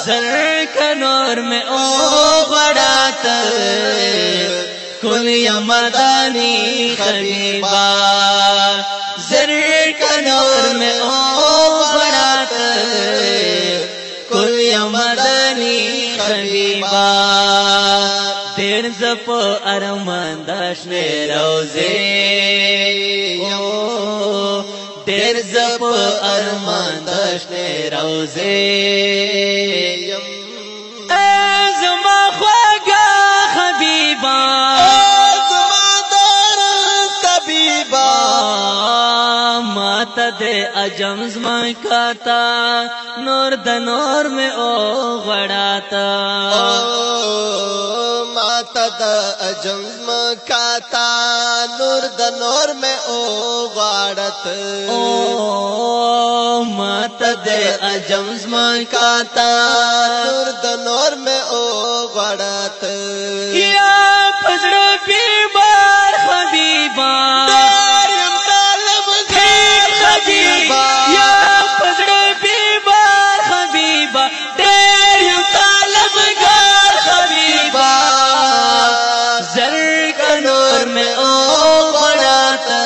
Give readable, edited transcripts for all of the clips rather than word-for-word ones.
زر کا نور میں او غڑاتا کل یا مدانی حبیبا زر کا نور میں او غڑاتا کل یا مدانی حبیبا دیر زپ ارمان داشنے روزے دیر زپ ارمان داشنے روزے زما خواگا حبیبا زما دار طبیبا ماتا دے عجم زما کاتا نور د نور میں او غڑاتا ماتا دا عجم مکاتا نور دا نور میں او غاڑت ماتا دے عجم مکاتا نور دا نور میں او غاڑت یا پزڑو بیمار حبیبا داریم طالب غیر حبیبا یا پزڑو بیمار حبیبا داریم طالب غیر حبیبا زر کا نور میں او غڑاتا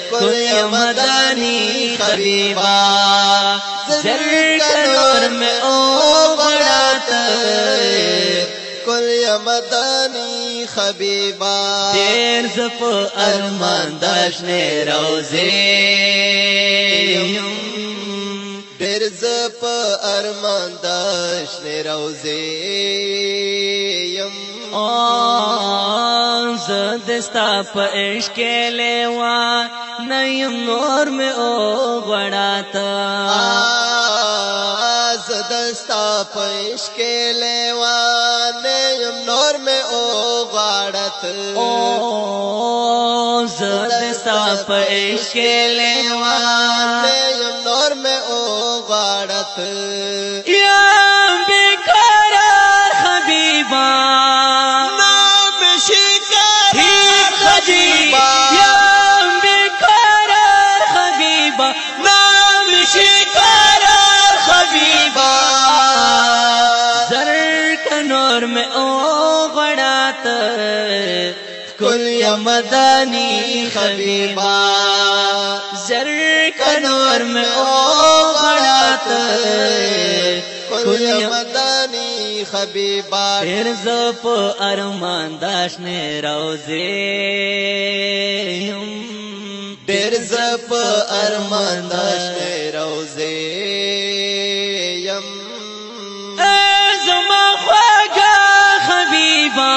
کوئی مدانی حبیبا زر کا نور میں او غڑاتا کل مدانی حبیبا دیر زپ ارمان داشنے روزے دیر زپ ارمان داشنے روزے زدستا پا عشق لیوا نیم نور میں او غڑاتا زدستا پا عشق لیوا نیم نور میں او غاڑت زدستا پا عشق لیوا نیم نور میں او غاڑت یا بیقرار حبیبا یا بیقرار حبیبا نام شکرار حبیبا زر کا نور میں او غڑاتا کل یا مدانی حبیبا زر کا نور میں او غڑاتا کل مدانی حبیبا دیر زپ ارمان داشنے روزے دیر زپ ارمان داشنے روزے زما خواگا حبیبا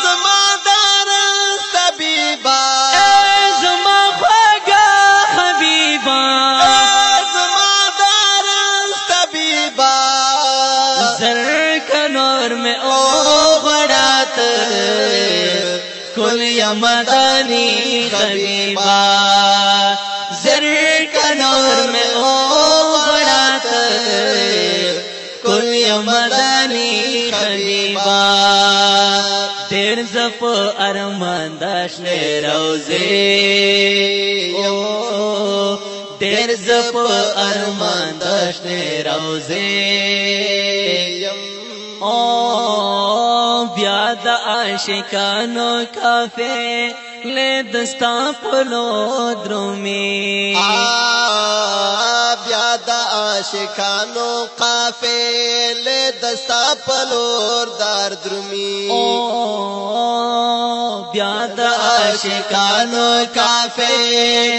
زما دار طبیبا زما خواگا حبیبا زما دار طبیبا زر کا نور میں او غڑاتا کل یا مدانی حبیبا زر کا نور میں او غڑاتا کل یا مدانی حبیبا دیر زپ ارمان داشنے روزے دیر زپ ارمان داشنے روزے بیا د عاشقانو کافے لے دستا پلو درومی بیا د عاشقانو قافے لے دستا پلور دار درومی بیا د عاشقانو کافے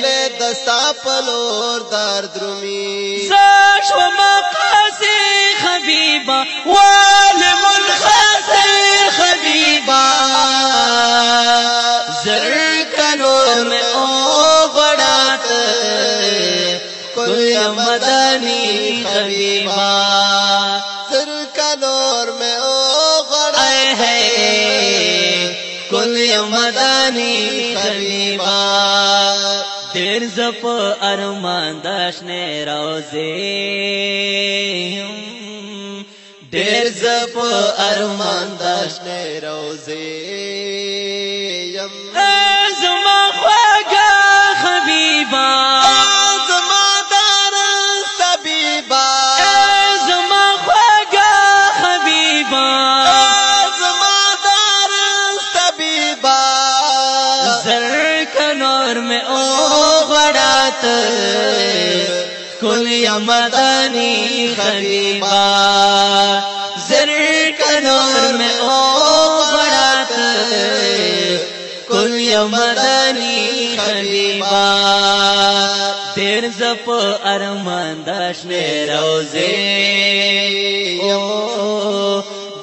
لے دستا پلور دار درومی ساش و مقاسی حبیبا والم الخاسی حبیبا زر کا نور میں او غڑاتا کوئی مدانی حبیبا زر کا نور میں او غڑاتا ہے کوئی مدانی حبیبا دیر زپ ارمان داشنے روزے دیر زپ ارمان داشنے روزے زما خواگا حبیبا زما دار طبیبا زما کل یا مدانی حبیبا زر کا نور میں او بڑات کل یا مدانی حبیبا تیر زپ ارمان داشنے روزے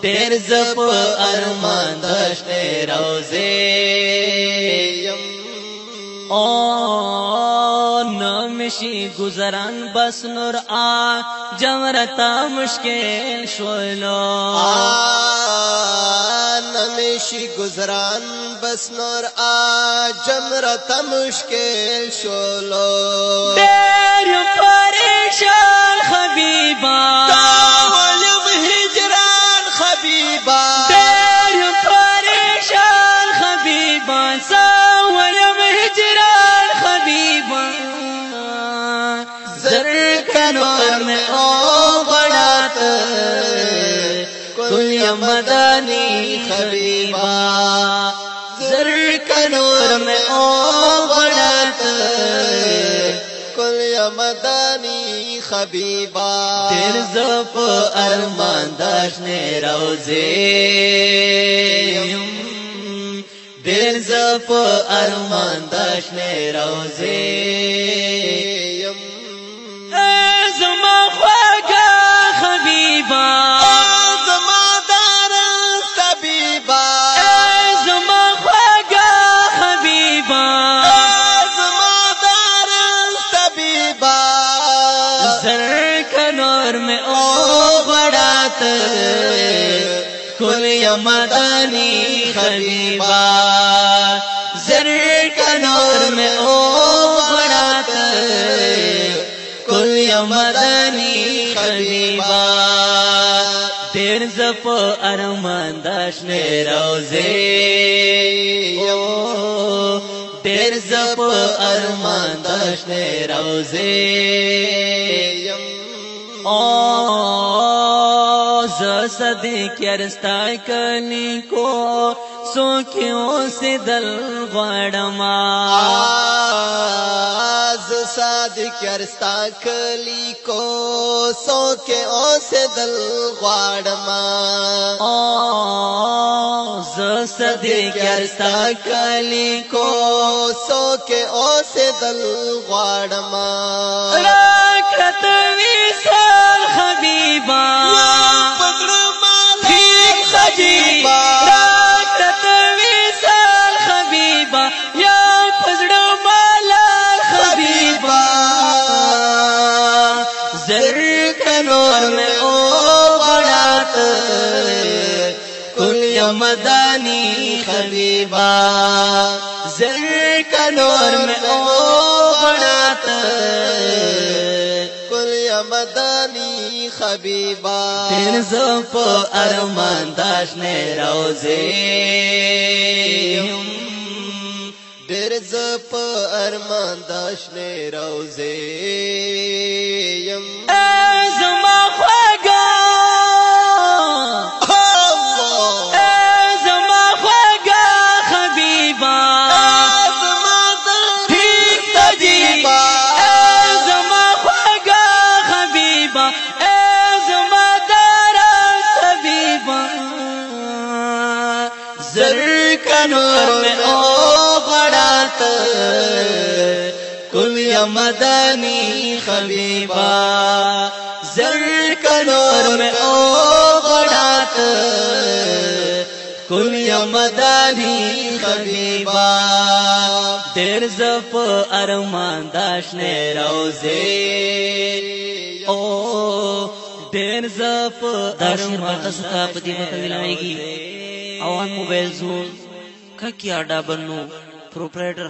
تیر زپ ارمان داشنے روزے نمشی گزران بس نور جمرتا مشکل شولو نمشی گزران بس نور جمرتا مشکل شولو دیر پریشان حبیبا داولم ہجران حبیبا دیر پریشان حبیبا ساولم ہجران حبیبا زر کا نور میں او بڑات کل یا مدانی حبیبا زر کا نور میں او بڑات کل یا مدانی حبیبا تیر زپ ارمان داشنے روزے دیر زپ ارمان داشنے روزے زما خواگا حبیبا زما دار طبیبا زما خواگا حبیبا زما دار طبیبا زر کا نور میں او بڑات کل یا مدانی حبیبا زر کا نور میں او بڑات کل یا مدانی حبیبا تیر زپ ارمان داشنے روزے تیر زپ ارمان داشنے روزے صدیق ارستا کلی کو سوکھیوں سے دل غڑما صادق ارستا کلی کو سوکھیوں سے دل غڑما صدیق ارستا کلی کو سوکھیوں سے دل غڑما راکت ویسال حبیبا راکت ویسال حبیبا یا پزڑو مالال حبیبا زر کا نور میں او بڑات کل یا مدانی حبیبا زر کا نور میں او بڑات کل یا مدانی حبیبا تیر زپ ارمان داشنے روزے دیر زپ ارمان داشنے روزے زما خواگا زما خواگا حبیبا زما ٹھیک تجیبا زما خواگا حبیبا زما دارا طبیبا زر کا نور میں او بڑات کل یا مدانی حبیبا زر کا نور میں او بڑات کل یا مدانی حبیبا تیر زپ ارمان داشنے روزے دیر زپ ارمان اوان موبایل زون ککی اډا بنو پروپرایټر